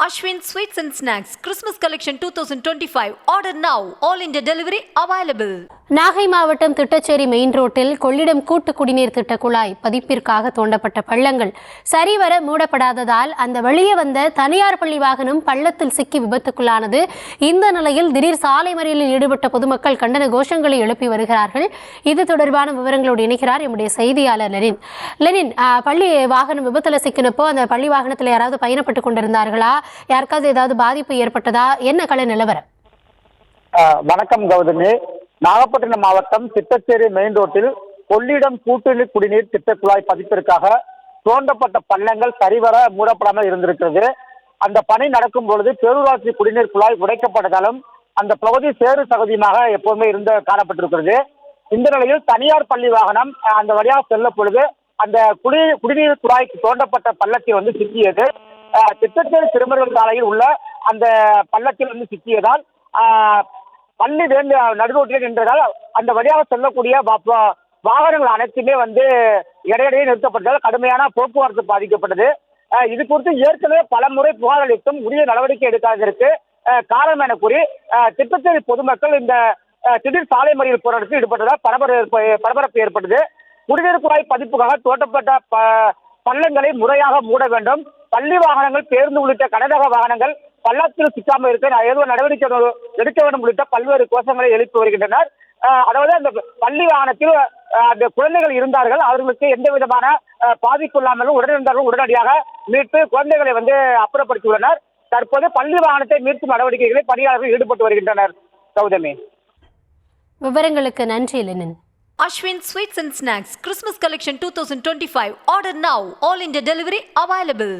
Ashwin Sweets and Snacks Christmas Collection 2025. Order now. All India delivery available. Nagai மாவட்டம் Thittacheri main ரோட்டில் கொள்ளிடம் கூட்டு குடிநீர் திட்ட குழாய் பதிப்பிற்காக தோண்டப்பட்ட பள்ளங்கள் சரிவர மூடப்படாததால் அந்த வெளியே வந்த தனியார் பள்ளி வாகனம் பள்ளத்தில் சிக்கி விபத்துக்குள்ளானது. இந்த நிலையில் திடீர் சாலை மறியலில் ஈடுபட்ட பொதுமக்கள் கண்டன கோஷங்களை எழுப்பி வருகிறார்கள். இது தொடர்பான விவரங்களோடு இணைக்கிறார் எம்முடைய செய்தியாளர் லெனின். பள்ளி வாகனம் விபத்தில் சிக்கினப்போ அந்த பள்ளி வாகனத்தில் யாராவது பயணப்பட்டு கொண்டிருந்தார்களா? யாருக்காவது ஏதாவது பாதிப்பு ஏற்பட்டதா? என்ன கள நிலவரம்? வணக்கம் கௌதமி. நாகப்பட்டினம் மாவட்டம் திட்டச்சேரி மெயின் ரோட்டில் கொள்ளிடம் கூட்டு குடிநீர் திட்ட குழாய் பதிப்பிற்காக தோண்டப்பட்ட பள்ளங்கள் சரிவர மூடப்படாமல் இருந்திருக்கிறது. அந்த பணி நடக்கும் பொழுது பேரூராட்சி குடிநீர் குழாய் உடைக்கப்பட்டதாலும் அந்த பகுதி சேறு சகதியுமாக எப்போதுமே காணப்பட்டிருக்கிறது. இந்த நிலையில் தனியார் பள்ளி வாகனம் அந்த வழியாக செல்ல பொழுது அந்த குடிநீர் குழாய்க்கு தோண்டப்பட்ட பள்ளத்தில் சிக்கியது. திட்டச்சேரி திருமருகல் சாலையில் உள்ள அந்த பள்ளத்தில் சிக்கியதால் பள்ளி நடுரோட்டில் நின்றதால் அந்த வழியாக செல்லக்கூடிய வாகனங்கள் அனைத்துமே இடையிடையே நிறுத்தப்பட்டதால் கடுமையான போக்குவரத்து பாதிக்கப்பட்டது. இது குறித்து ஏற்கனவே பல முறை புகார் அளித்தும் உரிய நடவடிக்கை எடுக்காததற்கு காரணம் என கூறி திட்டச்சேரி பொதுமக்கள் இந்த திடீர் சாலை மறியல் போராட்டத்தில் ஈடுபட்டதால் பரபரப்பு ஏற்பட்டது. குடிநீர் குழாய் பதிப்புக்காக தோட்டப்பட்ட பள்ளங்களை முறையாக மூட வேண்டும். பள்ளி வாகனங்கள், பேருந்து உள்ளிட்ட கனரக வாகனங்கள் பள்ளத்தில் சிக்காமல் இருக்க ஏதோ நடவடிக்கை எடுக்க வேண்டும் உள்ளிட்ட பல்வேறு கோஷங்களை எழுப்பி வருகின்றனர். அதாவது அந்த பள்ளி வாகனத்தில் அந்த குழந்தைகள் இருந்தார்கள், அவர்களுக்கு எந்த விதமான பாதிப்பு இல்லாமல் உடனடியாக மீட்டு குழந்தைகளை அப்புறப்படுத்தியுள்ளனர். தற்போது பள்ளி வாகனத்தை மீட்கும் நடவடிக்கைகளில் பணியாளர்கள் ஈடுபட்டு வருகின்றனர். கௌதமி, விவரங்களுக்கு நன்றி Lenin. Ashwin Sweets and Snacks Christmas Collection 2025. Order now. All India delivery available.